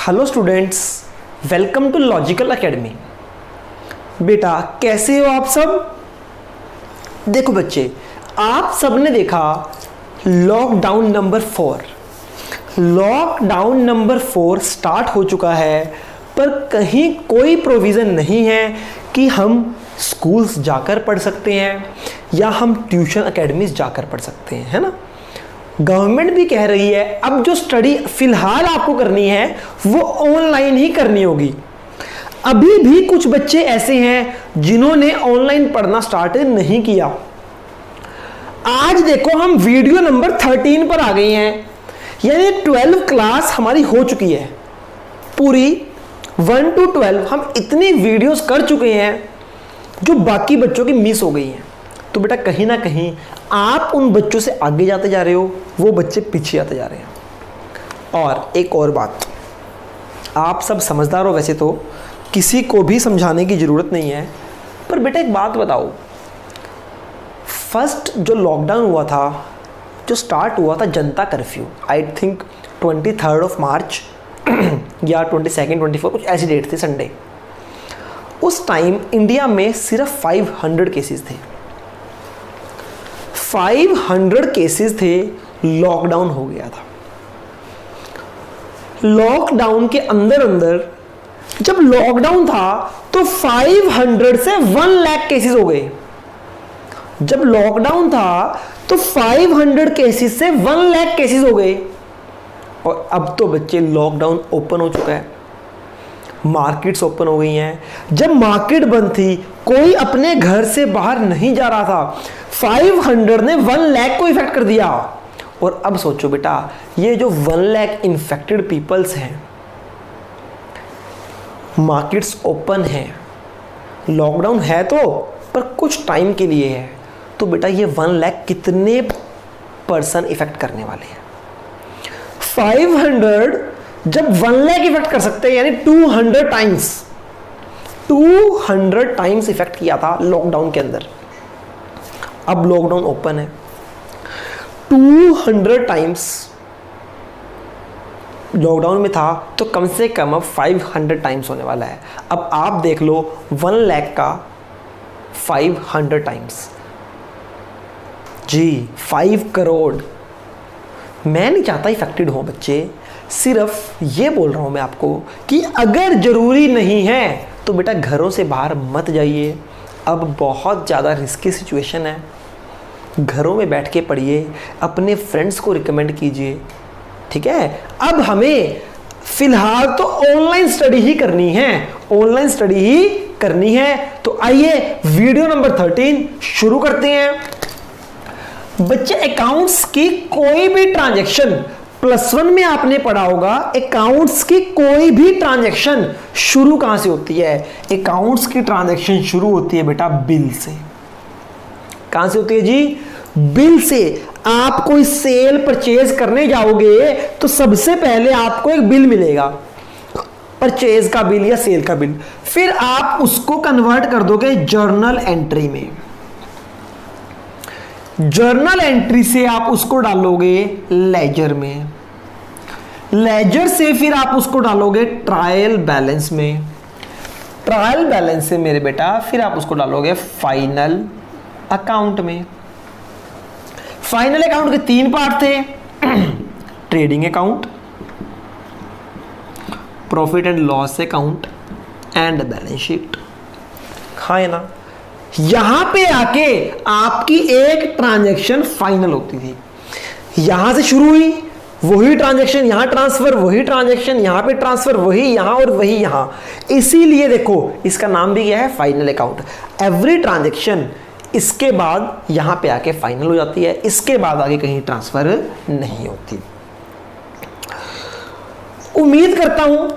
Hello students, welcome to logical academy. बेटा कैसे हो आप सब? देखो बच्चे, आप सबने देखा लॉकडाउन नंबर 4 स्टार्ट हो चुका है, पर कहीं कोई प्रोविज़न नहीं है कि हम स्कूल्स जाकर पढ़ सकते हैं या हम ट्यूशन एकेडमीज जाकर पढ़ सकते हैं, है ना। गवर्नमेंट भी कह रही है अब जो स्टडी फिलहाल आपको करनी है वो ऑनलाइन ही करनी होगी। अभी भी कुछ बच्चे ऐसे हैं जिन्होंने ऑनलाइन पढ़ना स्टार्ट नहीं किया। आज देखो हम वीडियो नंबर 13 पर आ गए हैं, यानी 12 क्लास हमारी हो चुकी है पूरी। 1 to 12 हम इतनी वीडियोस कर चुके हैं जो बाकी बच्चों की मिस हो गई हैं। तो बेटा कहीं ना कहीं आप उन बच्चों से आगे जाते जा रहे हो, वो बच्चे पीछे आते जा रहे हैं। और एक और बात, आप सब समझदार हो वैसे तो, किसी को भी समझाने की ज़रूरत नहीं है, पर बेटा एक बात बताओ, फर्स्ट जो लॉकडाउन हुआ था, जो स्टार्ट हुआ था जनता कर्फ्यू, आई थिंक 23 मार्च या 22, 24 कुछ ऐसी डेट थी, संडे। उस टाइम इंडिया में सिर्फ 500 केसेस थे। 500 केसेस थे, लॉकडाउन हो गया था। लॉकडाउन के अंदर जब लॉकडाउन था तो 500 से 1 लाख केसेस हो गए। जब लॉकडाउन था तो 500 केसेस से 1 लाख केसेस हो गए। और अब तो बच्चे लॉकडाउन ओपन हो चुका है, मार्केट्स ओपन हो गई हैं। जब मार्केट बंद थी, कोई अपने घर से बाहर नहीं जा रहा था, 500 ने 1 लाख को इफेक्ट कर दिया। और अब सोचो बेटा, ये जो 1 लाख इन्फेक्टेड पीपल्स हैं, मार्केट्स ओपन हैं, लॉकडाउन है तो पर कुछ टाइम के लिए है, तो बेटा ये 1 लाख कितने पर्सन इफेक्ट करने वाले हैं? 500 जब 1 लाख इफेक्ट कर सकते हैं, यानी 200 टाइम्स इफेक्ट किया था लॉकडाउन के अंदर। अब लॉकडाउन ओपन है, 200 टाइम्स लॉकडाउन में था, तो कम से कम अब 500 टाइम्स होने वाला है। अब आप देख लो 1 लाख का 500 टाइम्स, जी 5 करोड़। मैं नहीं चाहता इफेक्टेड हो बच्चे, सिर्फ ये बोल रहा हूं मैं आपको कि अगर जरूरी नहीं है तो बेटा घरों से बाहर मत जाइए। अब बहुत ज़्यादा रिस्की सिचुएशन है, घरों में बैठ के पढ़िए, अपने फ्रेंड्स को रिकमेंड कीजिए, ठीक है। अब हमें फिलहाल तो ऑनलाइन स्टडी ही करनी है, तो आइए वीडियो नंबर 13 शुरू करते हैं। बच्चे अकाउंट्स की कोई भी ट्रांजैक्शन, +1 में आपने पढ़ा होगा, अकाउंट्स की कोई भी ट्रांजैक्शन शुरू कहां से होती है? अकाउंट्स की ट्रांजैक्शन शुरू होती है बेटा बिल से। कहां से होती है जी? बिल से। आप कोई सेल परचेज करने जाओगे तो सबसे पहले आपको एक बिल मिलेगा, परचेज का बिल या सेल का बिल। फिर आप उसको कन्वर्ट कर दोगे जर्नल एंट्री में। जर्नल एंट्री से आप उसको डालोगे लेजर में, लेजर से फिर आप उसको डालोगे ट्रायल बैलेंस में, ट्रायल बैलेंस से मेरे बेटा फिर आप उसको डालोगे फाइनल अकाउंट में। फाइनल अकाउंट के 3 पार्ट थे, trading account, profit and loss account and balance sheet. हाँ है ना। यहां पे आके आपकी एक ट्रांजैक्शन फाइनल होती थी, यहां से शुरू हुई, वही ट्रांजैक्शन यहां ट्रांसफर, वही ट्रांजैक्शन यहां पे ट्रांसफर, वही यहां और वही यहां। इसीलिए देखो इसका नाम भी क्या है? Final account. एवरी ट्रांजैक्शन इसके बाद यहां पे आके फाइनल हो जाती है, इसके बाद आगे कहीं ट्रांसफर नहीं होती। उम्मीद करता हूं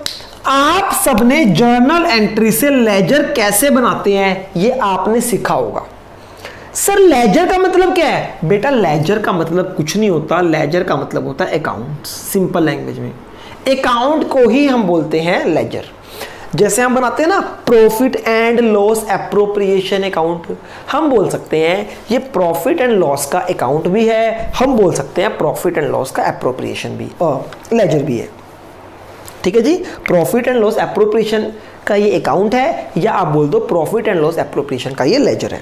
आप सबने जर्नल एंट्री से लेजर कैसे बनाते हैं ये आपने सीखा होगा। सर लेजर का मतलब क्या है? बेटा लेजर का मतलब कुछ नहीं होता, लेजर का मतलब होता है अकाउंट। सिंपल लैंग्वेज में अकाउंट को ही हम बोलते हैं लेजर। जैसे हम बनाते हैं ना profit and loss appropriation account, हम बोल सकते हैं ये प्रॉफिट एंड लॉस का अकाउंट भी है, हम बोल सकते हैं प्रॉफिट एंड लॉस का एप्रोप्रिएशन भी और लेजर भी है, ठीक है जी, प्रॉफिट एंड लॉस एप्रोप्रिएशन का ये अकाउंट है, या आप बोल दो प्रॉफिट एंड लॉस एप्रोप्रिएशन का ये लेजर है।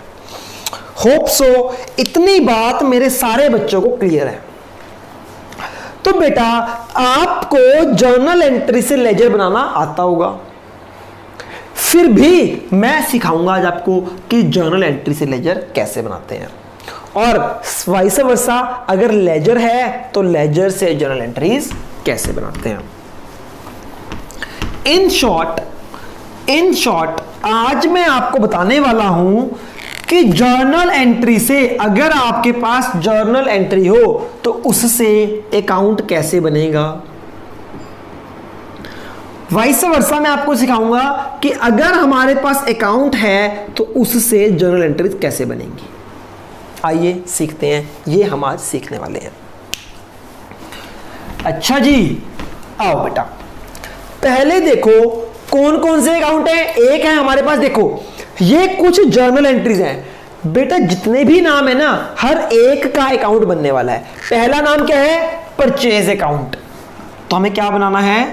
होप सो इतनी बात मेरे सारे बच्चों को क्लियर है। तो बेटा आपको जर्नल एंट्री से लेजर बनाना आता होगा, फिर भी मैं सिखाऊंगा आज आपको कि जर्नल एंट्री से लेजर कैसे बनाते हैं, और वाइस वर्सा अगर लेजर है तो लेजर से जर्नल एंट्रीज कैसे बनाते हैं। इन शॉर्ट आज मैं आपको बताने वाला हूं कि जर्नल एंट्री से, अगर आपके पास जर्नल एंट्री हो तो उससे अकाउंट कैसे बनेगा। वाइस वर्सा मैं आपको सिखाऊंगा कि अगर हमारे पास अकाउंट है तो उससे जर्नल एंट्री कैसे बनेंगी। आइए सीखते हैं, ये हम आज सीखने वाले हैं। अच्छा जी, आओ बेटा, पहले देखो कौन कौन से अकाउंट है। एक है हमारे पास, देखो ये कुछ जर्नल एंट्रीज हैं बेटा, जितने भी नाम है ना हर एक का अकाउंट बनने वाला है। पहला नाम क्या है, परचेज अकाउंट, तो हमें क्या बनाना है,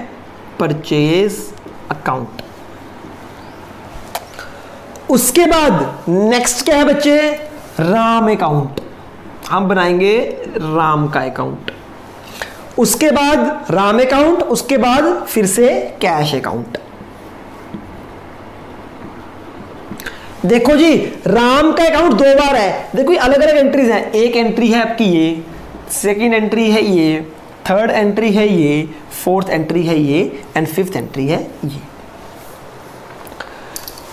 परचेज अकाउंट। उसके बाद नेक्स्ट क्या है बच्चे, राम अकाउंट, हम बनाएंगे राम का अकाउंट। उसके बाद राम अकाउंट, उसके बाद फिर से कैश अकाउंट। देखो जी, राम का अकाउंट 2 बार है, देखो अलग अलग एंट्रीज हैं। एक एंट्री है आपकी ये, सेकंड एंट्री है ये, थर्ड एंट्री है ये, फोर्थ एंट्री है ये, एंड फिफ्थ एंट्री है ये।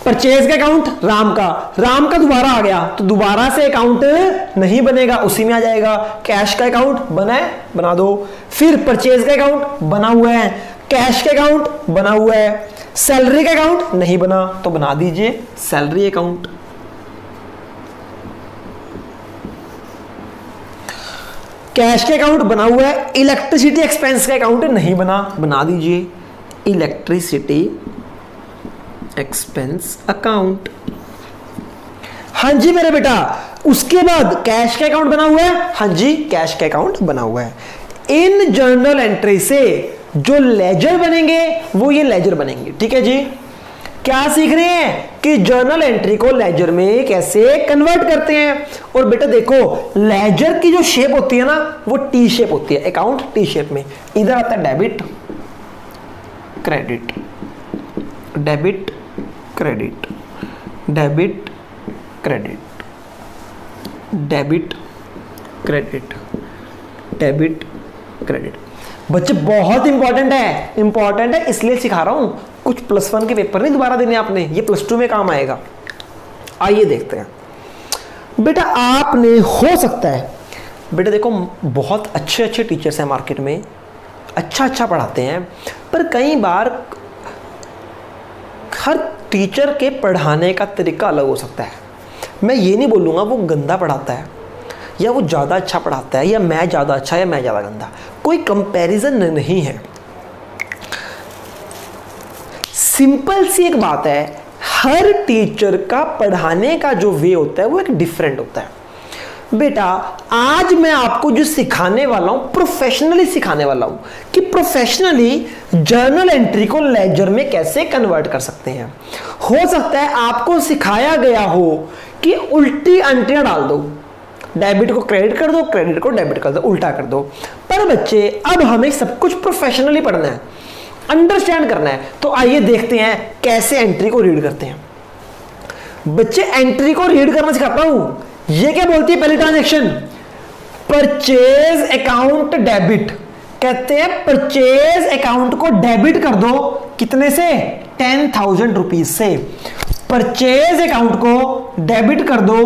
परचेज का अकाउंट राम का दोबारा आ गया तो दोबारा से अकाउंट नहीं बनेगा, उसी में आ जाएगा। कैश का अकाउंट बना दो, फिर परचेज का अकाउंट बना हुआ है, कैश का अकाउंट बना हुआ है, सैलरी का अकाउंट नहीं बना तो बना दीजिए सैलरी अकाउंट। कैश का अकाउंट बना हुआ है, इलेक्ट्रिसिटी एक्सपेंस का अकाउंट नहीं बना दीजिए इलेक्ट्रिसिटी एक्सपेंस अकाउंट। हाँ जी मेरे बेटा, उसके बाद कैश का अकाउंट बना हुआ है, हाँ जी कैश का अकाउंट बना हुआ है। इन जर्नल एंट्री से जो लेजर बनेंगे वो ये लेजर बनेंगे, ठीक है जी। क्या सीख रहे हैं कि जर्नल एंट्री को लेजर में कैसे कन्वर्ट करते हैं। और बेटा देखो, लेजर की जो शेप होती है ना वो टी शेप होती है, अकाउंट टी शेप में। इधर आता है debit credit, debit credit, debit credit, debit credit, debit credit. बच्चे बहुत इंपॉर्टेंट है इसलिए सिखा रहा हूं, कुछ +1 के पेपर नहीं दोबारा देने आपने, ये +2 में काम आएगा। आइए देखते हैं बेटा, आपने हो सकता है बेटा देखो बहुत अच्छे टीचर्स हैं मार्केट में, अच्छा पढ़ाते हैं, पर कई बार हर टीचर के पढ़ाने का तरीका अलग हो सकता है। मैं ये नहीं बोलूँगा वो गंदा पढ़ाता है या वो ज़्यादा अच्छा पढ़ाता है, या मैं ज़्यादा अच्छा या मैं ज़्यादा गंदा, कोई कंपैरिजन नहीं है। सिंपल सी एक बात है, हर टीचर का पढ़ाने का जो वे होता है वो एक डिफरेंट होता है। बेटा आज मैं आपको जो सिखाने वाला हूं, प्रोफेशनली सिखाने वाला हूं कि प्रोफेशनली जर्नल एंट्री को लेजर में कैसे कन्वर्ट कर सकते हैं। हो सकता है आपको सिखाया गया हो कि उल्टी एंट्रियां डाल दो, डेबिट को क्रेडिट कर दो, क्रेडिट को डेबिट कर दो, उल्टा कर दो। पर बच्चे अब हमें सब कुछ प्रोफेशनली पढ़ना है, अंडरस्टैंड करना है, तो आइए देखते हैं कैसे एंट्री को रीड करते हैं। बच्चे एंट्री को रीड करना सिखाता हूं। ये क्या बोलती है पहली ट्रांजैक्शन, परचेज अकाउंट डेबिट। कहते हैं परचेज अकाउंट को डेबिट कर दो, कितने से, 10,000 रुपीज से। परचेज अकाउंट को डेबिट कर दो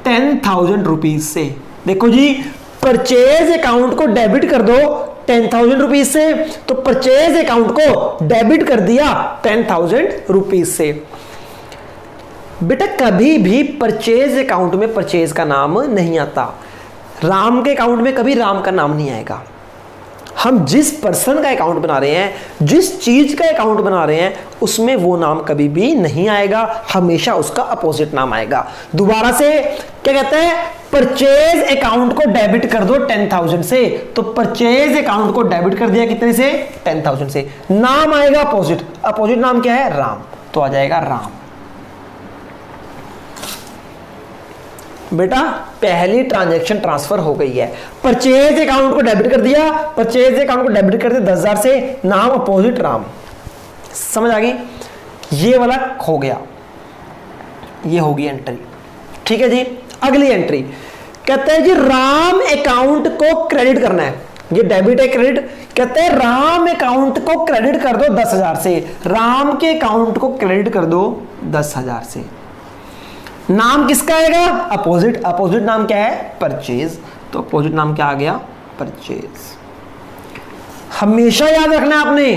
10,000 रुपीज से। देखो जी, परचेज अकाउंट को डेबिट कर दो 10,000 रुपीज से, तो परचेज अकाउंट को डेबिट कर दिया 10,000 रुपीज से। बेटा कभी भी परचेज अकाउंट में परचेज का नाम नहीं आता, राम के अकाउंट में कभी राम का नाम नहीं आएगा। हम जिस पर्सन का अकाउंट बना रहे हैं, जिस चीज का अकाउंट बना रहे हैं, उसमें वो नाम कभी भी नहीं आएगा, हमेशा उसका अपोजिट नाम आएगा। दोबारा से क्या कहते हैं, परचेज अकाउंट को डेबिट कर दो 10,000 से, तो परचेज अकाउंट को डेबिट कर दिया कितने से? 10,000 से। नाम आएगा अपोजिट, अपोजिट नाम क्या है? राम, तो आ जाएगा राम। बेटा पहली ट्रांजैक्शन ट्रांसफर हो गई है, परचेज अकाउंट को डेबिट कर दिया, परचेज अकाउंट को डेबिट कर दिया 10,000 से, नाम अपोजिट राम। समझ आ गई? ये वाला हो गया, ये होगी एंट्री। ठीक है जी, अगली एंट्री कहते हैं जी राम अकाउंट को क्रेडिट करना है, ये डेबिट है क्रेडिट, कहते हैं राम अकाउंट को क्रेडिट कर दो 10,000 से, राम के अकाउंट को क्रेडिट कर दो 10,000 से। नाम किसका आएगा? अपोजिट, अपोजिट नाम क्या है? परचेज, तो अपोजिट नाम क्या आ गया? परचेज। हमेशा याद रखना है आपने,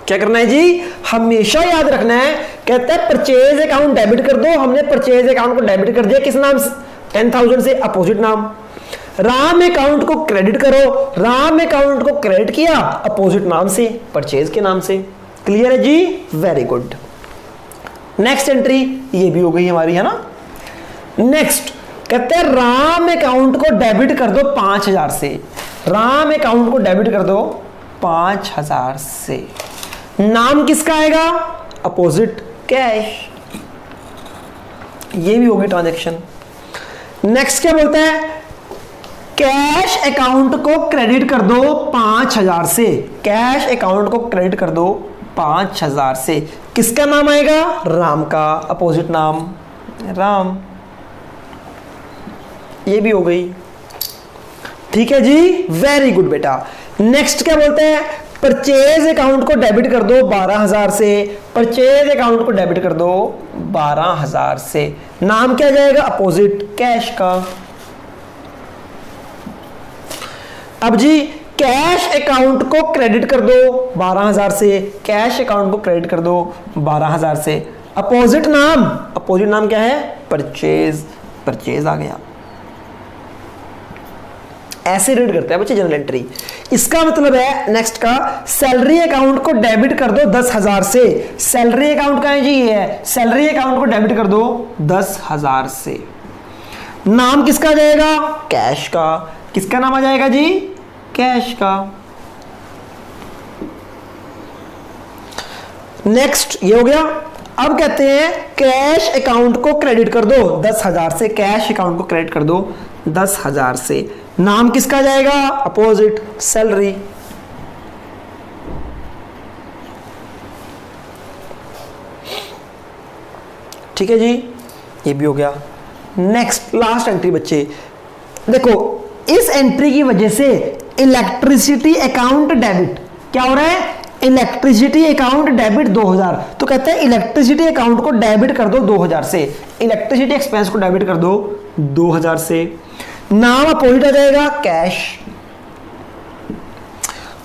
क्या करना है जी? हमेशा याद रखना है। कहते हैं परचेज अकाउंट डेबिट कर दो, हमने परचेज अकाउंट को डेबिट कर दिया किस नाम से? 10,000 से, अपोजिट नाम। राम अकाउंट को क्रेडिट करो, राम अकाउंट को क्रेडिट किया अपोजिट नाम से, परचेज के नाम से। क्लियर है जी? Very good. नेक्स्ट एंट्री ये भी हो गई हमारी, है ना। नेक्स्ट कहते हैं राम अकाउंट को डेबिट कर दो 5,000 से, राम अकाउंट को डेबिट कर दो 5,000 से। नाम किसका आएगा? Opposite, cash. ये भी होगी ट्रांजैक्शन। नेक्स्ट क्या बोलता है? कैश अकाउंट को क्रेडिट कर दो 5,000 से, कैश अकाउंट को क्रेडिट कर दो 5,000 से। किसका नाम आएगा? राम का, अपोजिट नाम राम। ये भी हो गई। ठीक है जी, वेरी गुड बेटा। नेक्स्ट क्या बोलते हैं? परचेज अकाउंट को डेबिट कर दो 12,000 से, परचेज अकाउंट को डेबिट कर दो 12,000 से। नाम क्या जाएगा? अपोजिट, कैश का। अब जी कैश अकाउंट को क्रेडिट कर दो 12,000 से, कैश अकाउंट को क्रेडिट कर दो 12,000 से। अपोजिट नाम, अपोजिट नाम क्या है? परचेज, परचेज आ गया। ऐसे रीड करते हैं बच्चे जनरल एंट्री। इसका मतलब है नेक्स्ट का, सैलरी अकाउंट को डेबिट कर दो 10,000 से, सैलरी अकाउंट का है जी, ये है, सैलरी अकाउंट को डेबिट कर दो 10,000 से। नाम किसका जाएगा? कैश का। किसका नाम आ जाएगा जी? कैश का। नेक्स्ट ये हो गया। अब कहते हैं कैश अकाउंट को क्रेडिट कर दो 10,000 से, कैश अकाउंट को क्रेडिट कर दो 10,000 से। नाम किसका जाएगा? Opposite, salary. ठीक है जी, ये भी हो गया। नेक्स्ट लास्ट एंट्री बच्चे देखो, इस एंट्री की वजह से इलेक्ट्रिसिटी अकाउंट डेबिट क्या हो रहा है? इलेक्ट्रिसिटी अकाउंट डेबिट 2,000, तो कहते हैं इलेक्ट्रिसिटी अकाउंट को डेबिट कर दो 2,000 से, इलेक्ट्रिसिटी एक्सपेंस को डेबिट कर दो 2,000 से। नाम अपोजिट आ जाएगा, कैश।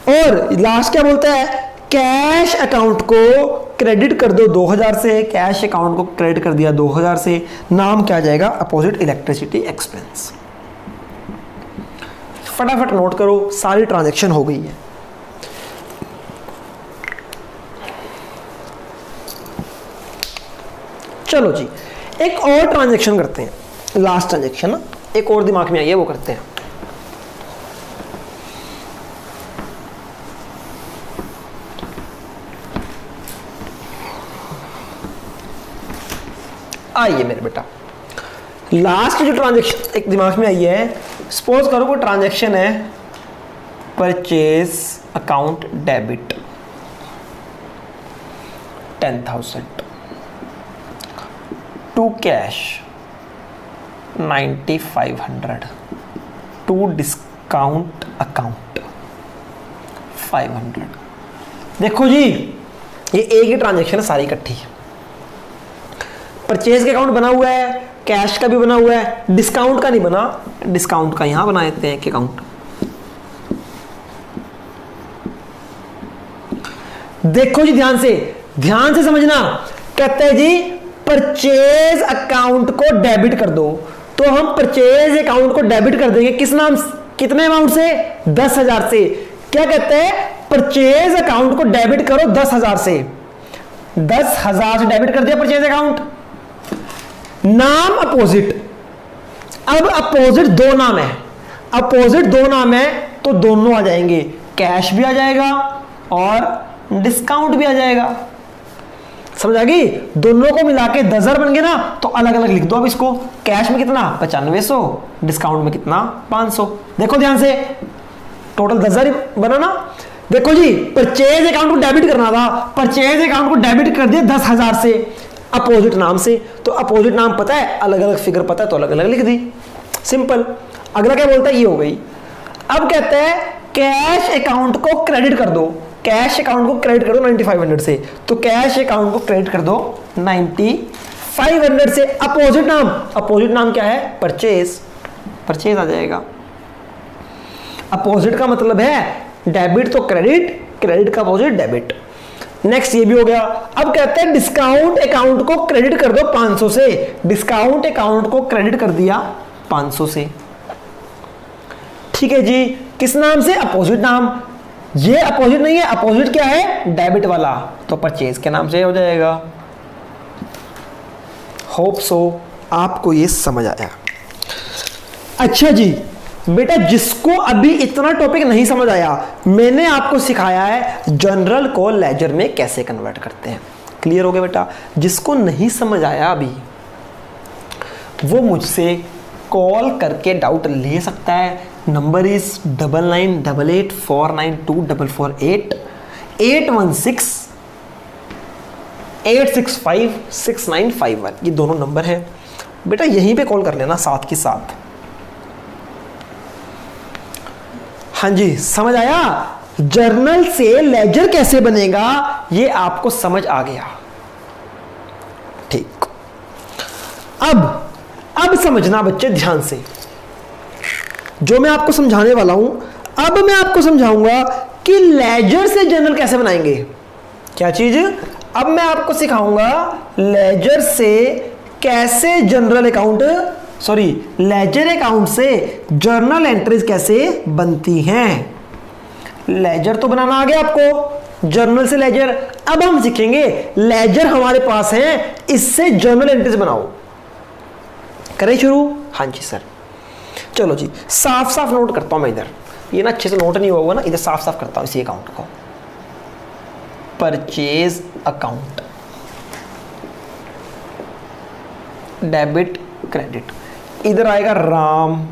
और लास्ट क्या बोलता है? कैश अकाउंट को क्रेडिट कर दो 2,000 से, कैश अकाउंट को क्रेडिट कर दिया 2,000 से। नाम क्या जाएगा? Opposite, electricity expense. फटाफट नोट करो, सारी ट्रांजैक्शन हो गई है। चलो जी, एक और ट्रांजैक्शन करते हैं, लास्ट ट्रांजैक्शन ना, एक और दिमाग में आई है, वो करते हैं। आइए मेरे बेटा, लास्ट जो ट्रांजैक्शन एक दिमाग में आई है, सपोज करो कोई ट्रांजैक्शन है purchase account debit 10,000 to cash 9,500 to discount account 500। देखो जी, ये एक ही ट्रांजैक्शन है, सारी इकट्ठी। परचेज का अकाउंट बना हुआ है, कैश का भी बना हुआ है, डिस्काउंट का नहीं बना, डिस्काउंट का यहां बना देते हैं एक अकाउंट। देखो जी, ध्यान से समझना। कहते हैं जी परचेज अकाउंट को डेबिट कर दो, तो हम परचेज अकाउंट को डेबिट कर देंगे किस नाम, कितने अमाउंट से? 10,000 से। क्या कहते हैं? परचेज अकाउंट को डेबिट करो 10,000 से, 10,000 से डेबिट कर दिया परचेज अकाउंट। नाम अपोजिट, अब अपोजिट दो नाम है, अपोजिट दो नाम है तो दोनों आ जाएंगे, कैश भी आ जाएगा और डिस्काउंट भी आ जाएगा। समझ आ गई? दोनों को मिला के 10,000 बन गए ना, तो अलग अलग लिख दो अब इसको। कैश में कितना 9500, डिस्काउंट में कितना 500। देखो ध्यान से, टोटल 10,000 बना ना। देखो जी, परचेज अकाउंट को डेबिट करना था, परचेज अकाउंट को डेबिट कर दिया 10,000 से अपोजिट नाम से, तो अपोजिट नाम पता है, अलग अलग फिगर पता है, तो अलग अलग लिख दी, सिंपल। अगला क्या बोलता है, ये हो गई। अब कहते हैं कैश अकाउंट को क्रेडिट कर दो, कैश अकाउंट को क्रेडिट कर दो 9500 से, तो कैश अकाउंट को क्रेडिट कर दो 9500 से। अपोजिट नाम, अपोजिट नाम क्या है, परचेज, परचेज आ जाएगा। अपोजिट का मतलब है डेबिट तो क्रेडिट, क्रेडिट का अपोजिट डेबिट। नेक्स्ट ये भी हो गया। अब कहते हैं डिस्काउंट अकाउंट को क्रेडिट कर दो 500 से, डिस्काउंट अकाउंट को क्रेडिट कर दिया 500 से। ठीक है जी, किस नाम से, अपोजिट नाम। ये अपोजिट नहीं है, अपोजिट क्या है, डेबिट वाला, तो परचेज के नाम से हो जाएगा। होप सो आपको ये समझ आया। अच्छा जी बेटा, जिसको अभी इतना टॉपिक नहीं समझ आया, मैंने आपको सिखाया है जनरल को लेजर में कैसे कन्वर्ट करते हैं। क्लियर हो गया बेटा? जिसको नहीं समझ आया अभी, वो मुझसे कॉल करके डाउट ले सकता है। Number is 9988492448 816-865-6951। ये दोनों नंबर है बेटा, यहीं पे कॉल कर लेना साथ के साथ। हाँ जी, समझ आया? जर्नल से लेजर कैसे बनेगा ये आपको समझ आ गया। ठीक, अब समझना बच्चे ध्यान से, जो मैं आपको समझाने वाला हूं। अब मैं आपको समझाऊंगा कि लेजर से जर्नल कैसे बनाएंगे। क्या चीज? अब मैं आपको सिखाऊंगा लेजर से कैसे general account, sorry, ledger account से जर्नल एंट्रीज कैसे बनती हैं। लेजर तो बनाना आ गया आपको, जर्नल से लेजर। अब हम सीखेंगे लेजर हमारे पास है, इससे जर्नल एंट्रीज बनाओ। करें शुरू? हाँ जी सर। चलो जी, साफ साफ नोट करता हूं मैं इधर, ये ना अच्छे से नोट नहीं हुआ ना, इधर साफ साफ करता हूं इसी अकाउंट को। परचेज अकाउंट, डेबिट क्रेडिट, इधर आएगा राम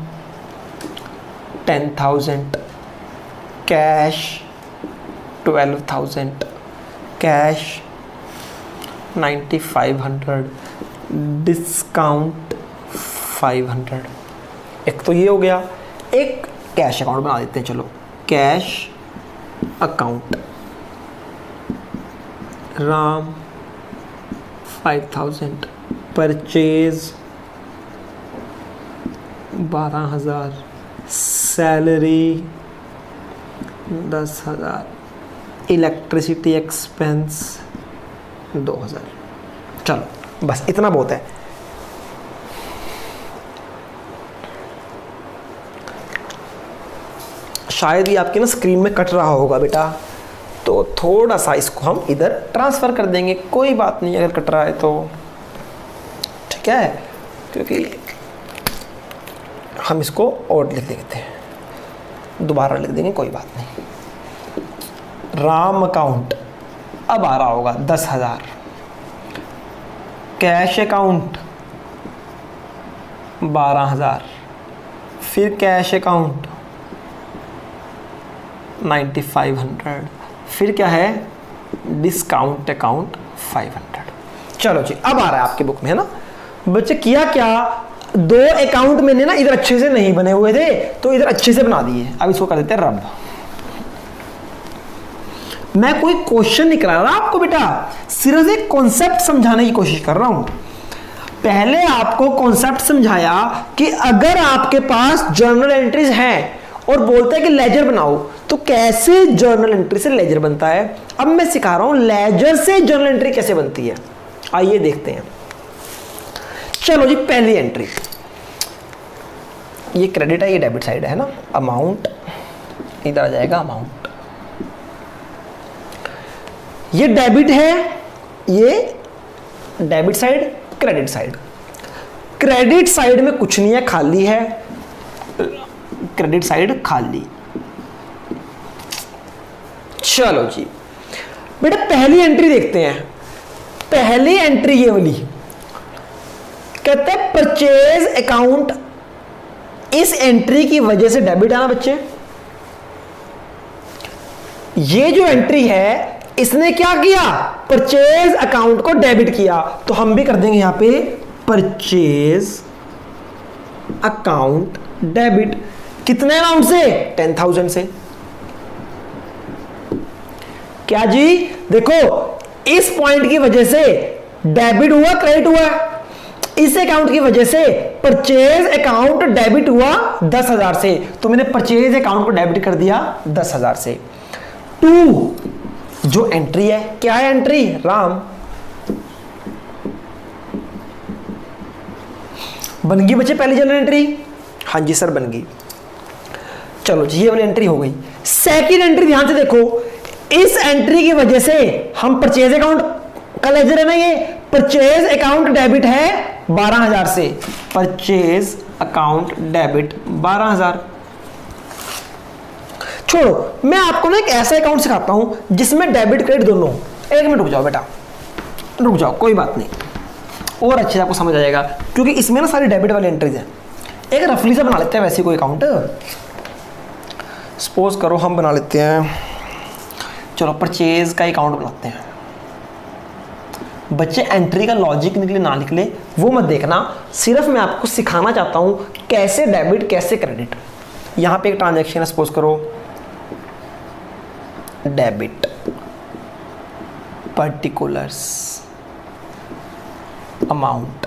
10,000, कैश 12,000, कैश 9,500, डिस्काउंट 500। एक तो ये हो गया। एक कैश अकाउंट बना देते हैं, चलो cash account, Ram 5,000, purchase 12,000, salary 10,000, electricity expense 2,000। चलो बस इतना बहुत है। शायद ये आपके ना स्क्रीन में कट रहा होगा बेटा, तो थोड़ा सा इसको हम इधर ट्रांसफ़र कर देंगे, कोई बात नहीं अगर कट रहा है तो, ठीक है, क्योंकि हम इसको और लिख देते हैं, दोबारा लिख देंगे, कोई बात नहीं। राम अकाउंट अब आ रहा होगा 10,000, कैश अकाउंट 12,000, फिर कैश अकाउंट 9,500, फिर क्या है, डिस्काउंट अकाउंट 500। चलो जी, अब आ रहा है आपकी बुक में, है ना बच्चे? किया क्या, दो अकाउंट मैंने ना इधर अच्छे से नहीं बने हुए थे, तो इधर अच्छे से बना दिए। अब इसको कर देते हैं रब। मैं कोई क्वेश्चन नहीं करा रहा आपको बेटा, सिर्फ एक कॉन्सेप्ट समझाने की कोशिश कर रहा हूं। पहले आपको कॉन्सेप्ट समझाया कि अगर आपके पास जर्नल एंट्रीज हैं और बोलते हैं कि लेजर बनाओ, तो कैसे जर्नल एंट्री से लेजर बनता है। अब मैं सिखा रहा हूं लेजर से जर्नल एंट्री कैसे बनती है, आइए देखते हैं। चलो जी, पहली एंट्री, ये क्रेडिट है, ये डेबिट साइड है ना, अमाउंट इधर आ जाएगा, अमाउंट, ये डेबिट है, ये debit side, credit side. Credit side में कुछ नहीं है, खाली है, क्रेडिट साइड खाली। चलो जी बेटा पहली एंट्री देखते हैं। पहली एंट्री ये वाली कहते हैं परचेज अकाउंट, इस एंट्री की वजह से डेबिट आना बच्चे। ये जो एंट्री है इसने क्या किया, परचेज अकाउंट को डेबिट किया, तो हम भी कर देंगे यहां पे परचेज अकाउंट डेबिट। कितने अमाउंट से, 10,000 से। क्या जी, देखो इस पॉइंट की वजह से डेबिट हुआ, क्रेडिट हुआ, इस अकाउंट की वजह से परचेज अकाउंट डेबिट हुआ 10,000 से, तो मैंने परचेज अकाउंट को डेबिट कर दिया 10,000 से। 2 जो एंट्री है, क्या है एंट्री, राम। बन गई बच्चे पहली जनरल एंट्री, हाँ जी सर बन गई। चलो जी ये वाली एंट्री हो गई। सेकंड एंट्री ध्यान से देखो, इस एंट्री की वजह से हम परचेज अकाउंट का लेजर है ना, ये परचेज अकाउंट डेबिट है 12,000 से, परचेज अकाउंट डेबिट 12,000। छोड़ो, मैं आपको ना एक ऐसा अकाउंट सिखाता हूं जिसमें डेबिट क्रेडिट दोनों। एक मिनट रुक जाओ बेटा, रुक जाओ, कोई बात नहीं, और अच्छे से आपको समझ आ जाएगा, क्योंकि इसमें ना सारी डेबिट वाली एंट्रीज हैं। एक रफली से बना लेते हैं वैसे कोई अकाउंट। सपोज करो हम बना लेते हैं, चलो परचेज का अकाउंट बनाते हैं। बच्चे एंट्री का लॉजिक निकले ना निकले वो मत देखना, सिर्फ मैं आपको सिखाना चाहता हूं कैसे डेबिट कैसे क्रेडिट। यहां पे एक ट्रांजैक्शन है, सपोज करो debit particulars amount,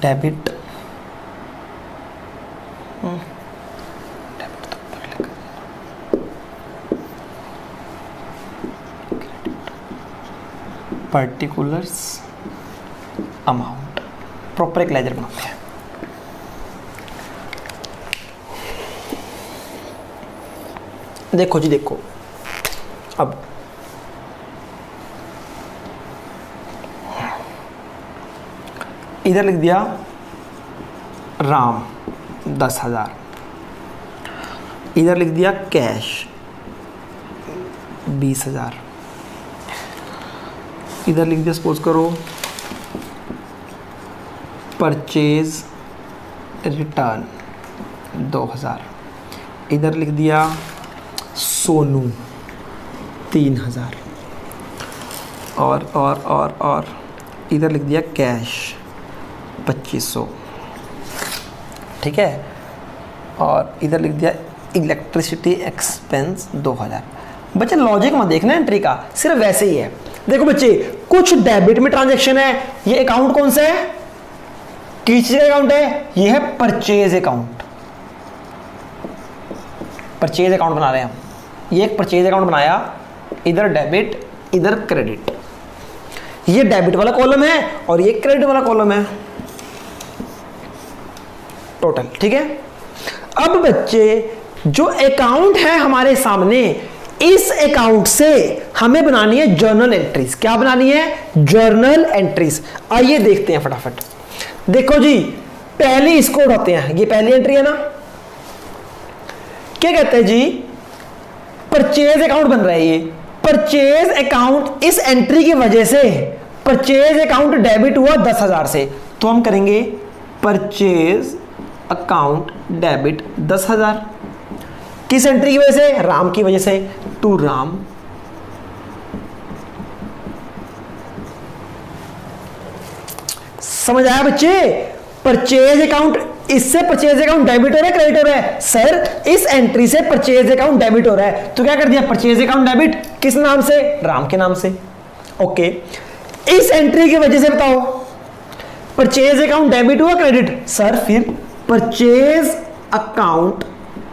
debit particulars amount, proper एक लेजर बनाते हैं। देखो जी देखो, अब इधर लिख दिया राम 10,000, इधर लिख दिया कैश 20,000, इधर लिख दिया सपोज करो परचेज रिटर्न 2,000, इधर लिख दिया सोनू 3,000, और इधर लिख दिया कैश 2,500, ठीक है, और इधर लिख दिया इलेक्ट्रिसिटी एक्सपेंस 2,000। बच्चे लॉजिक मत देखना एंट्री का, सिर्फ वैसे ही है। देखो बच्चे कुछ डेबिट में ट्रांजैक्शन है, ये अकाउंट कौन सा है, किस चीज का अकाउंट है, ये है परचेज अकाउंट। परचेज अकाउंट बना रहे हैं हम, ये एक परचेज अकाउंट बनाया, इधर डेबिट इधर क्रेडिट, ये डेबिट वाला कॉलम है और ये क्रेडिट वाला कॉलम है टोटल, ठीक है। अब बच्चे जो अकाउंट है हमारे सामने, इस अकाउंट से हमें बनानी है जर्नल एंट्रीज। क्या बनानी है, जर्नल एंट्रीज। आइए देखते हैं फटाफट। देखो जी पहले इसको उठाते हैं, ये पहली एंट्री है ना, क्या कहते हैं जी, परचेज अकाउंट बन रहा है ये, परचेज अकाउंट, इस एंट्री की वजह से परचेज अकाउंट डेबिट हुआ 10,000 से, तो हम करेंगे परचेज अकाउंट डेबिट 10,000। किस एंट्री की वजह से, राम की वजह से, टू राम। समझ आया बच्चे, परचेज अकाउंट, इससे परचेज अकाउंट डेबिट हो रहा है क्रेडिट हो रहा है, सर इस एंट्री से परचेज अकाउंट डेबिट हो रहा है, तो क्या कर दिया, परचेज अकाउंट डेबिट किस नाम से, राम के नाम से। ओके, इस एंट्री की वजह से बताओ परचेज अकाउंट डेबिट हुआ क्रेडिट, सर फिर purchase account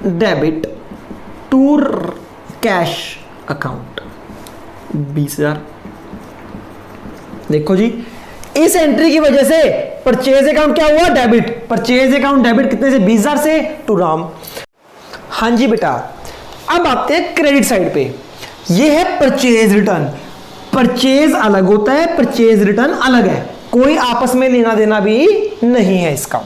debit to cash account 20,000। देखो जी इस एंट्री की वजह से परचेज अकाउंट क्या हुआ, डेबिट, परचेज अकाउंट डेबिट कितने से, 20,000 से, टू राम। हाँ जी बेटा, अब आते हैं क्रेडिट साइड पे, ये है परचेज रिटर्न। परचेज अलग होता है, परचेज रिटर्न अलग है, कोई आपस में लेना देना भी नहीं है इसका।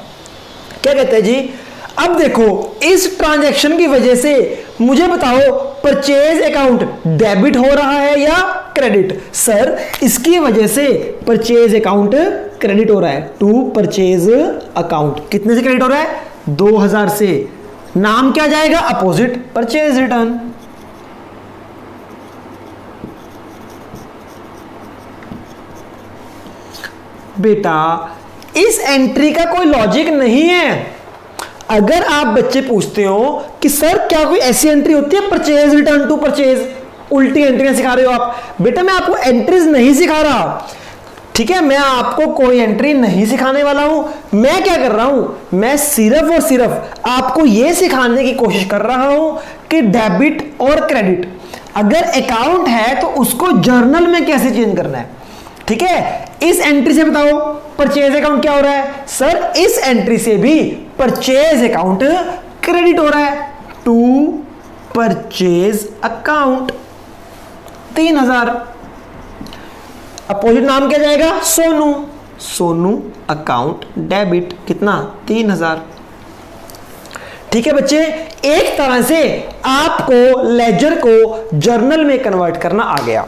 क्या कहते हैं जी, अब देखो इस ट्रांजैक्शन की वजह से मुझे बताओ परचेज अकाउंट डेबिट हो रहा है या क्रेडिट। सर इसकी वजह से परचेज अकाउंट क्रेडिट हो रहा है, टू परचेज अकाउंट कितने से क्रेडिट हो रहा है, 2000 से। नाम क्या जाएगा, अपोजिट, परचेज रिटर्न। बेटा इस एंट्री का कोई लॉजिक नहीं है। अगर आप बच्चे पूछते हो कि सर क्या कोई ऐसी एंट्री होती है परचेज रिटर्न टू परचेज, उल्टी एंट्रियां सिखा रहे हो आप। बेटा मैं आपको एंट्रीज नहीं सिखा रहा, ठीक है, मैं आपको कोई एंट्री नहीं सिखाने वाला हूं। मैं क्या कर रहा हूं, मैं सिर्फ और सिर्फ आपको यह सिखाने की कोशिश कर रहा हूं कि डेबिट और क्रेडिट अगर अकाउंट है तो उसको जर्नल में कैसे चेंज करना है। ठीक है, इस एंट्री से बताओ परचेज अकाउंट क्या हो रहा है। सर इस एंट्री से भी परचेज अकाउंट क्रेडिट हो रहा है, टू परचेज अकाउंट 3000। अपोजिट नाम क्या जाएगा, सोनू, सोनू अकाउंट डेबिट, कितना, 3000। ठीक है बच्चे, एक तरह से आपको लेजर को जर्नल में कन्वर्ट करना आ गया।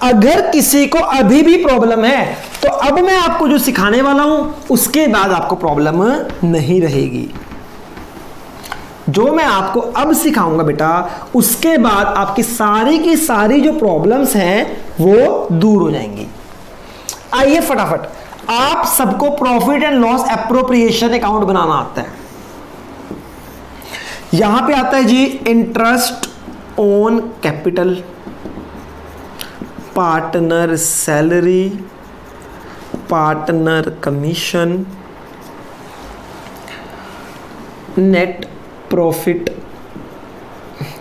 अगर किसी को अभी भी प्रॉब्लम है तो अब मैं आपको जो सिखाने वाला हूं उसके बाद आपको प्रॉब्लम नहीं रहेगी। जो मैं आपको अब सिखाऊंगा बेटा उसके बाद आपकी सारी की सारी जो प्रॉब्लम्स हैं वो दूर हो जाएंगी। आइए फटाफट, आप सबको profit and loss appropriation account बनाना आता है। यहां पे आता है जी interest on capital, partner salary, partner commission, net profit,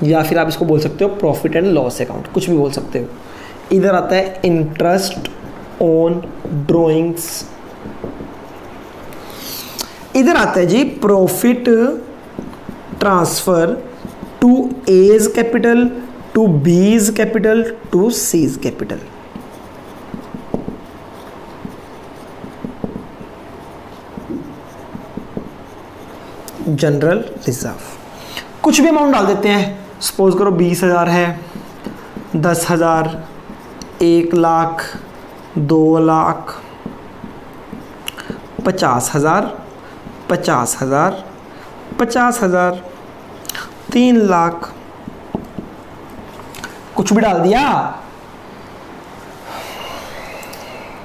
या फिर आप इसको बोल सकते हो प्रॉफिट एंड लॉस अकाउंट, कुछ भी बोल सकते हो। इधर आता है इंटरेस्ट ऑन ड्रॉइंग्स, इधर आता है जी profit transfer to A's capital, to B's capital, to C's capital. General reserve, कुछ भी अमाउंट डाल देते हैं। सपोज करो 20,000 है, 10,000, 1 लाख, 2 लाख, 50,000, 50,000, 50,000, 3 लाख, कुछ भी डाल दिया।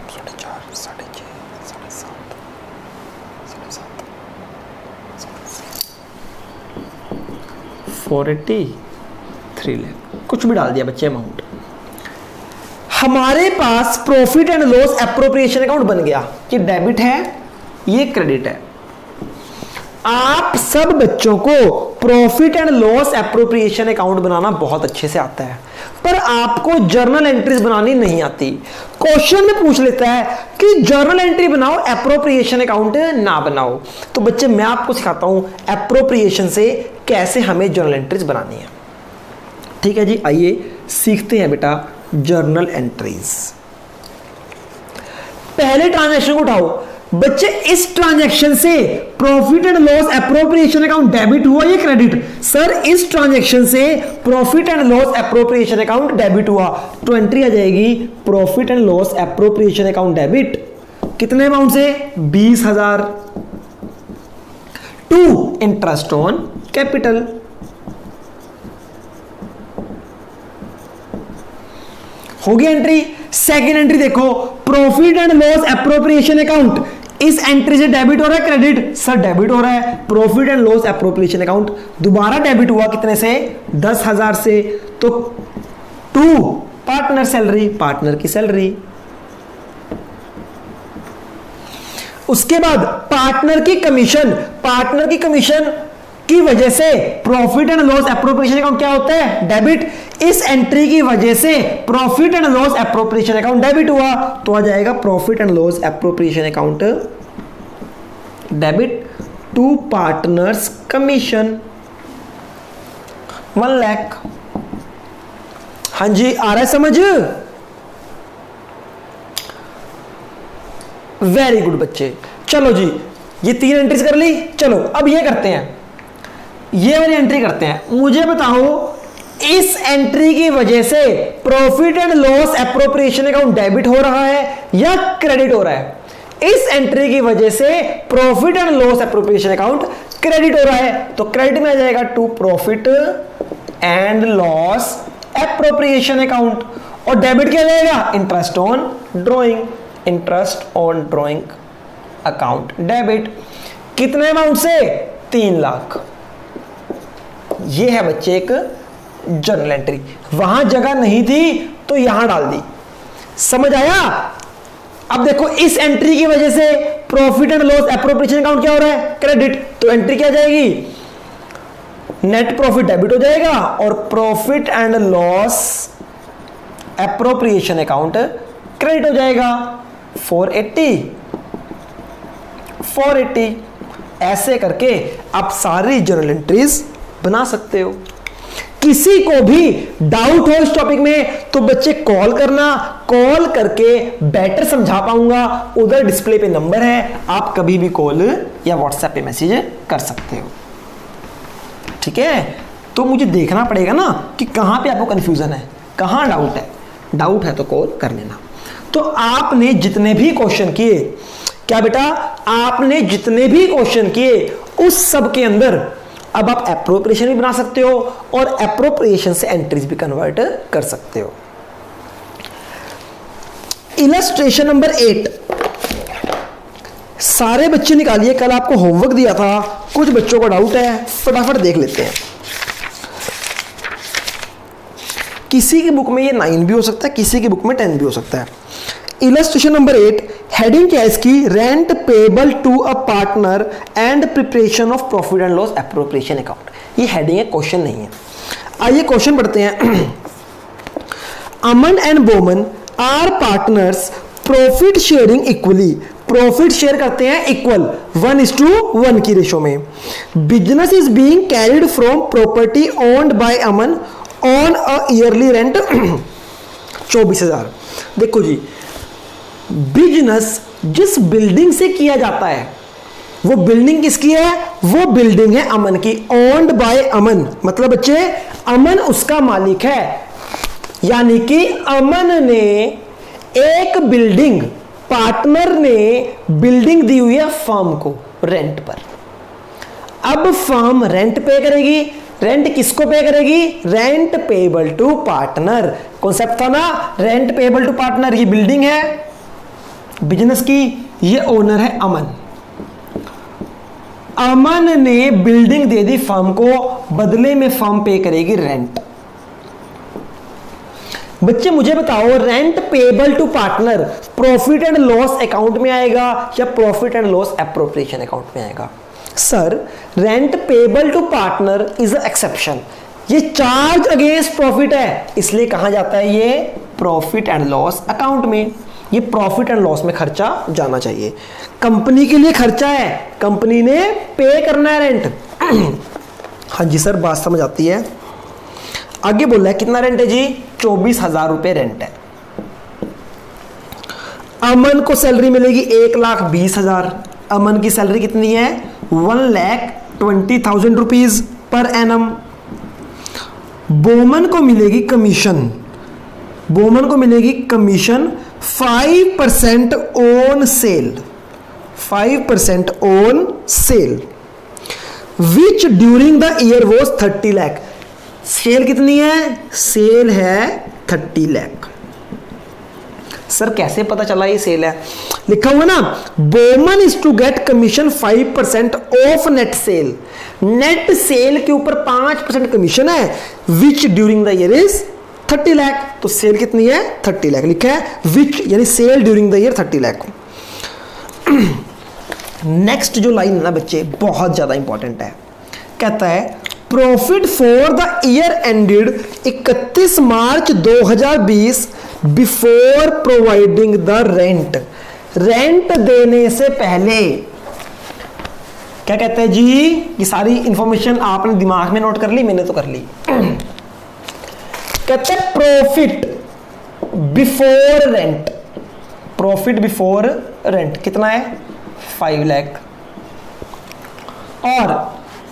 4.5, 6.5, 7.5, 480, 3 लाख, कुछ भी डाल दिया बच्चे अमाउंट। हमारे पास profit and loss appropriation account बन गया। ये डेबिट है, ये क्रेडिट है। आप सब बच्चों को profit and loss appropriation account बनाना बहुत अच्छे से आता है, पर आपको जर्नल एंट्रीज बनानी नहीं आती। क्वेश्चन में पूछ लेता है कि जर्नल एंट्री बनाओ, एप्रोप्रिएशन अकाउंट ना बनाओ। तो बच्चे मैं आपको सिखाता हूं एप्रोप्रिएशन से कैसे हमें जर्नल एंट्रीज बनानी है। ठीक है जी, आइए सीखते हैं बेटा जर्नल एंट्रीज। पहले ट्रांजैक्शन को उठाओ बच्चे। इस ट्रांजैक्शन से profit and loss appropriation account debit हुआ या क्रेडिट। सर इस ट्रांजैक्शन से profit and loss appropriation account debit हुआ, तो एंट्री आ जाएगी profit and loss appropriation account debit, कितने अमाउंट से, 20,000, टू इंटरेस्ट ऑन कैपिटल। हो गई एंट्री। सेकेंड एंट्री देखो, profit and loss appropriation account, इस एंट्री से डेबिट हो रहा है क्रेडिट। सर डेबिट हो रहा है, profit and loss appropriation account दोबारा डेबिट हुआ, कितने से, 10,000 से। तो टू पार्टनर सैलरी, पार्टनर की सैलरी। उसके बाद पार्टनर की कमीशन, पार्टनर की कमीशन की वजह से profit and loss appropriation account क्या होता है, डेबिट। इस एंट्री की वजह से profit and loss appropriation account debit हुआ, तो आ जाएगा profit and loss appropriation account debit to partners commission 1 lakh. हाँ जी, आ रहा है समझ, वेरी गुड बच्चे। चलो जी, ये 3 एंट्रीज कर ली। चलो अब ये करते हैं, ये वाली एंट्री करते हैं। मुझे बताओ इस एंट्री की वजह से profit and loss appropriation account debit हो रहा है या क्रेडिट हो रहा है? इस एंट्री की वजह से profit and loss appropriation account credit हो रहा है, तो क्रेडिट में आ जाएगा to profit and loss appropriation account, और डेबिट क्या जाएगा? Interest on drawing, interest on drawing account debit. कितने अमाउंट से? 3 लाख। ये है बच्चे एक जर्नल एंट्री। वहां जगह नहीं थी तो यहां डाल दी। समझ आया? अब देखो इस एंट्री की वजह से profit and loss appropriation account क्या हो रहा है? क्रेडिट। तो एंट्री क्या जाएगी? नेट प्रॉफिट डेबिट हो जाएगा और profit and loss appropriation account credit हो जाएगा। 480 ऐसे करके आप सारी जर्नल एंट्रीज बना सकते हो। किसी को भी डाउट हो इस टॉपिक में तो बच्चे कॉल करना, कॉल करके बेटर समझा पाऊंगा। उधर डिस्प्ले पे नंबर है, आप कभी भी कॉल या व्हाट्सएप पे मैसेज कर सकते हो। ठीक है, तो मुझे देखना पड़ेगा ना कि कहां पे आपको कंफ्यूजन है, कहां डाउट है। डाउट है तो कॉल कर लेना। तो आपने जितने भी क्वेश्चन किए, क्या बेटा, आपने जितने भी क्वेश्चन किए उस सब के अंदर अब आप एप्रोप्रिएशन भी बना सकते हो और एप्रोप्रिएशन से एंट्रीज भी कन्वर्ट कर सकते हो। इलस्ट्रेशन नंबर 8 सारे बच्चे निकालिए। कल आपको होमवर्क दिया था, कुछ बच्चों का डाउट है, फटाफट देख लेते हैं। किसी की बुक में ये 9 भी हो सकता है, किसी की बुक में 10 भी हो सकता है। इलस्ट्रेशन नंबर 8, हेडिंग क्या है इसकी? Rent payable to a partner and preparation of profit and loss appropriation account. ये हेडिंग है, क्वेश्चन नहीं है। आइए क्वेश्चन पढ़ते हैं। Aman and Boman are partners, profit sharing equally. Profit share करते हैं इक्वल 1:1 की रेशो में। Business is being carried from property owned by Aman on a yearly rent 24,000। देखो जी, बिजनेस जिस बिल्डिंग से किया जाता है वो बिल्डिंग किसकी है? वो बिल्डिंग है अमन की। ओन्ड बाय अमन मतलब बच्चे अमन उसका मालिक है, यानी कि अमन ने एक बिल्डिंग, पार्टनर ने बिल्डिंग दी हुई है फर्म को रेंट पर। अब फर्म रेंट पे करेगी। रेंट किसको पे करेगी? Rent payable to partner. Concept था ना, रेंट पेबल टू पार्टनर। ये बिल्डिंग है बिजनेस की, ये ओनर है अमन। अमन ने बिल्डिंग दे दी फर्म को, बदले में फर्म पे करेगी रेंट। बच्चे मुझे बताओ, rent payable to partner profit and loss account में आएगा या profit and loss appropriation account में आएगा? Sir, rent payable to partner is a exception. ये चार्ज अगेंस्ट प्रॉफिट है, इसलिए कहा जाता है ये प्रॉफिट एंड लॉस अकाउंट में। ये प्रॉफिट एंड लॉस में खर्चा जाना चाहिए। कंपनी के लिए खर्चा है, कंपनी ने पे करना है रेंट। हाँ जी सर, बात समझ आती है। आगे बोल रहा है कितना रेंट है जी? 24,000 रुपए रेंट है। अमन को सैलरी मिलेगी 1,20,000। अमन की सैलरी कितनी है? 1,20,000 रुपीज पर एनम। बोमन को मिलेगी कमीशन। बोमन को मिलेगी commission 5% on sale. 5% on sale which during the year was 30 lakh. Sale कितनी है? सेल है 30 लाख। सर कैसे पता चला ये सेल है? लिखा हुआ ना, Boman is to get commission 5% of net sale. Net sale के ऊपर 5% कमीशन है, which during the year is 30 lakh. तो सेल कितनी है? 30 लाख लिखा है, विच यानी sale during the year 30 lakh. Next जो लाइन है ना बच्चे, बहुत ज्यादा इंपॉर्टेंट है। कहता है profit for the year ended 31 March 2020 before providing the rent. Rent देने से पहले क्या कहते हैं जी? ये सारी इंफॉर्मेशन आपने दिमाग में नोट कर ली, मैंने तो कर ली। कहते हैं profit before rent. Profit before rent कितना है? 5 लाख। और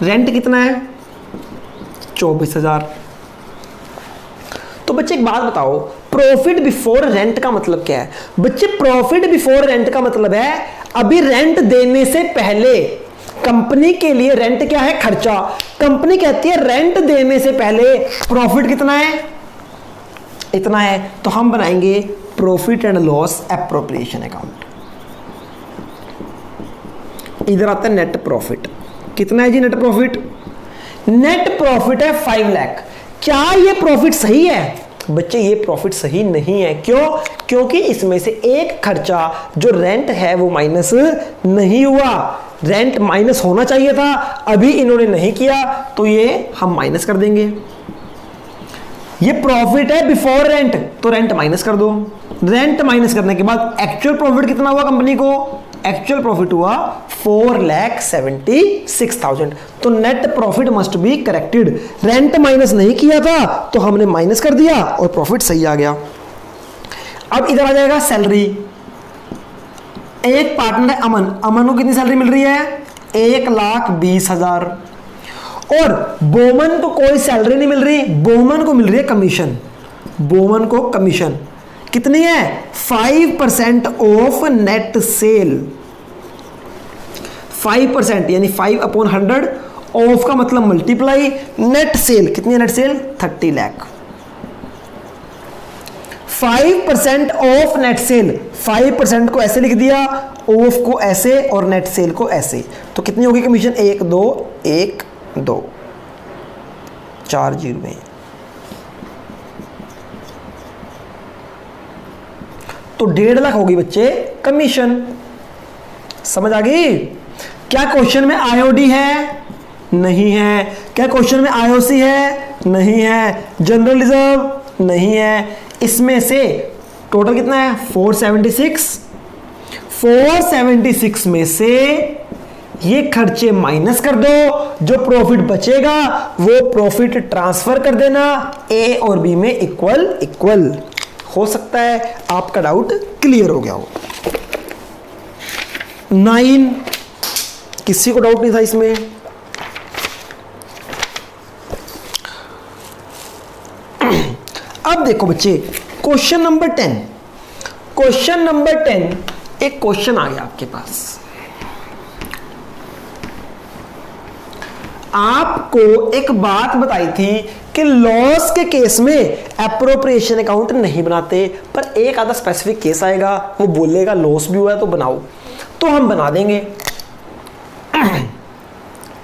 रेंट कितना है 24,000। तो बच्चे एक बात बताओ, प्रॉफिट बिफोर रेंट का मतलब क्या है? बच्चे प्रॉफिट बिफोर रेंट का मतलब है अभी रेंट देने से पहले कंपनी के लिए रेंट क्या है? खर्चा। कंपनी कहती है रेंट देने से पहले प्रॉफिट कितना है? इतना है। तो हम बनाएंगे profit and loss appropriation account. इधर आता है नेट प्रॉफिट। कितना है जी नेट प्रॉफिट? नेट प्रॉफिट है 5 लाख। क्या ये प्रॉफिट सही है? बच्चे ये प्रॉफिट सही नहीं है। क्यों? क्योंकि इसमें से एक खर्चा जो रेंट है वो माइनस नहीं हुआ। रेंट माइनस होना चाहिए था, अभी इन्होंने नहीं किया, तो ये हम माइनस कर देंगे। ये प्रॉफिट है बिफोर रेंट, तो रेंट माइनस कर दो। रेंट माइनस करने के बाद एक्चुअल प्रॉफिट कितना हुआ कंपनी को? एक्चुअल प्रॉफिट हुआ 4,76,000। तो net profit must be corrected. Rent minus नहीं किया था तो हमने माइनस कर दिया और प्रॉफिट सही आ गया। अब इधर आ जाएगा सैलरी। एक पार्टनर है अमन। अमन को कितनी सैलरी मिल रही है? 1,20,000। और बोमन को कोई सैलरी नहीं मिल रही, बोमन को मिल रही है कमीशन। बोमन को कमीशन कितनी है? 5% ऑफ नेट सेल। 5% यानी 5/100। ऑफ का मतलब मल्टीप्लाई। नेट सेल कितनी है? Net cell 30 lakh. 5% of net cell. 5% को ऐसे लिख दिया, ऑफ को ऐसे और नेट सेल को ऐसे। तो कितनी होगी कमीशन? 1 2 1 2 4 जीरो में। तो 1.5 लाख होगी बच्चे कमीशन। समझ आ गई? क्या क्वेश्चन में आईओडी है? नहीं है। क्या क्वेश्चन में आईओसी है? नहीं है। General reserve? नहीं है। इसमें से टोटल कितना है? 476। 476 में से ये खर्चे माइनस कर दो, जो प्रॉफिट बचेगा वो प्रॉफिट ट्रांसफर कर देना ए और बी में इक्वल इक्वल। हो सकता है आपका डाउट क्लियर हो गया हो। 9 किसी को डाउट नहीं था इसमें? अब देखो बच्चे क्वेश्चन नंबर 10। क्वेश्चन नंबर 10 एक क्वेश्चन आ गया आपके पास। आपको एक बात बताई थी कि लॉस के केस में एप्रोप्रिएशन अकाउंट नहीं बनाते, पर एक आधा स्पेसिफिक केस आएगा, वो बोलेगा लॉस भी हुआ है तो बनाओ, तो हम बना देंगे।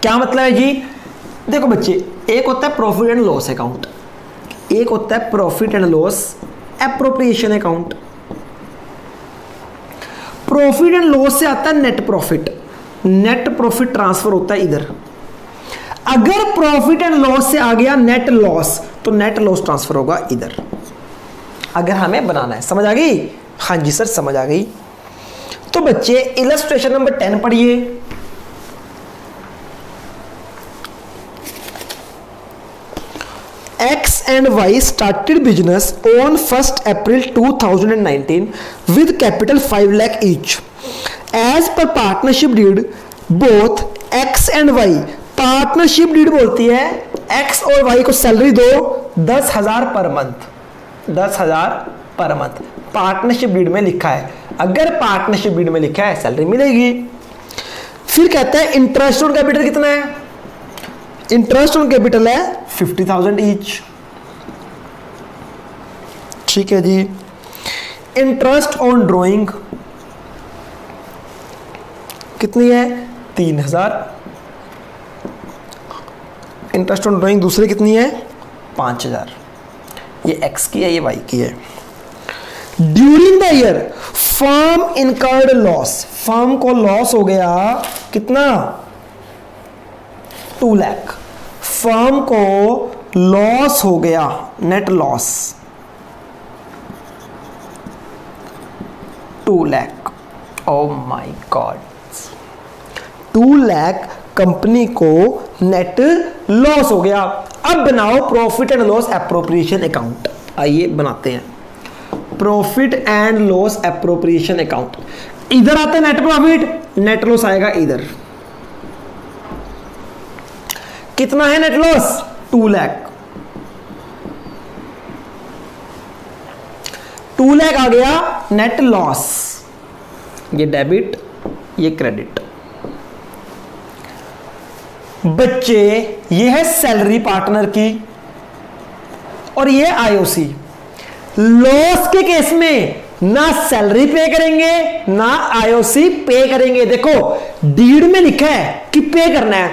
क्या मतलब है जी? देखो बच्चे, एक होता है प्रॉफिट एंड लॉस अकाउंट, एक होता है profit and loss appropriation account. Profit and loss से आता है net profit. Net profit transfer होता है इधर। अगर प्रॉफिट एंड लॉस से आ गया नेट लॉस, तो नेट लॉस ट्रांसफर होगा इधर। अगर हमें बनाना है, समझ आ गई? हाँ जी सर समझ आ गई। तो बच्चे इलस्ट्रेशन नंबर 10 पढ़िए। X and Y started business on 1st April 2019 with capital 5 lakh each. As per partnership deed, both X and Y, partnership deed बोलती है X और Y को सैलरी दो 10,000 per month, 10,000 per month. Partnership deed में लिखा है, अगर partnership deed में लिखा है सैलरी मिलेगी। फिर कहता है इंटरेस्ट ऑन कैपिटल कितना है? इंटरेस्ट ऑन कैपिटल है 50,000 ईच। ठीक है जी। इंटरेस्ट ऑन ड्रॉइंग कितनी है? 3,000। इंटरेस्ट ऑन ड्रॉइंग दूसरी कितनी है? 5,000। ये एक्स की है, ये वाई की है। During the year firm incurred loss, firm को लॉस हो गया कितना? 2 लाख। फर्म को लॉस हो गया, net loss 2 lakh. Oh my God, 2 lakh company को नेट लॉस हो गया। अब बनाओ profit and loss appropriation account. आइए बनाते हैं profit and loss appropriation account. इधर आता है नेट प्रॉफिट, नेट लॉस आएगा इधर। कितना है नेट लॉस? 2 लाख। 2 लाख आ गया नेट लॉस। ये डेबिट, ये क्रेडिट। बच्चे ये है सैलरी पार्टनर की और ये आईओसी। लॉस के केस में ना सैलरी पे करेंगे ना आईओसी पे करेंगे। देखो डीड में लिखा है कि पे करना है,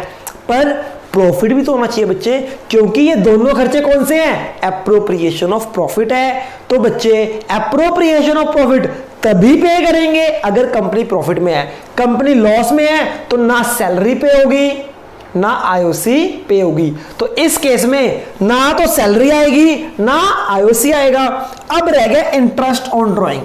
पर प्रॉफिट भी तो होना चाहिए बच्चे, क्योंकि ये दोनों खर्चे कौन से हैं? एप्रोप्रिएशन ऑफ प्रॉफिट है। तो बच्चे एप्रोप्रिएशन ऑफ प्रॉफिट तभी पे करेंगे अगर कंपनी प्रॉफिट में है। कंपनी लॉस में है तो ना सैलरी पे होगी ना आईओसी पे होगी। तो इस केस में ना तो सैलरी आएगी ना आईओसी आएगा। अब रह गया इंटरेस्ट ऑन ड्राइंग।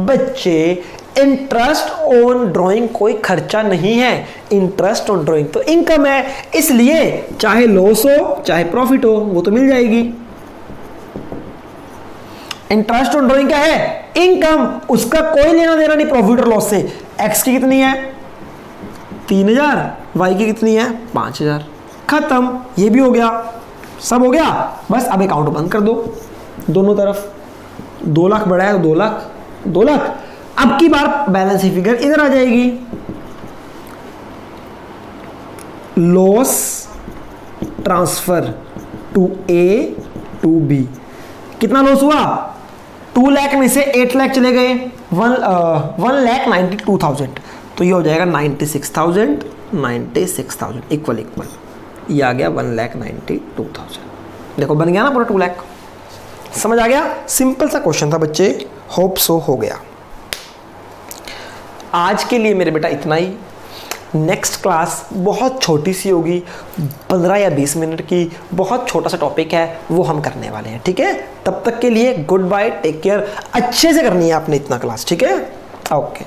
बच्चे इंटरेस्ट ऑन ड्राइंग कोई खर्चा नहीं है, इंटरेस्ट ऑन ड्राइंग तो इनकम है, इसलिए चाहे लॉस हो चाहे प्रॉफिट हो वो तो मिल जाएगी। इंटरेस्ट ऑन ड्राइंग क्या है? इनकम, उसका कोई लेना देना नहीं प्रॉफिट और लॉस से। एक्स की कितनी है? 3000, वाई की कितनी है? 5000। खत्म, ये भी हो गया, सब हो गया। बस अब अकाउंट बंद कर दो दोनों तरफ। 2 लाख बढ़ा है तो 2 लाख, 2 लाख। अब की बार बैलेंस शीट फिगर इधर आ जाएगी। Loss transfer to A to B. कितना लॉस हुआ? 2 लाख में से 8 लाख चले गए, 1,92,000। तो ये हो जाएगा 96,000, 96,000 इक्वल इक्वल। ये आ गया 1,92,000। देखो बन गया ना पूरा 2 लाख। समझ आ गया? सिंपल सा क्वेश्चन था बच्चे, होप सो हो गया। आज के लिए मेरे बेटा इतना ही। नेक्स्ट क्लास बहुत छोटी सी होगी, 15 या 20 मिनट की, बहुत छोटा सा टॉपिक है, वो हम करने वाले हैं। ठीक है, तब तक के लिए गुड बाय, टेक केयर। अच्छे से करनी है आपने इतना क्लास, ठीक है? ओके।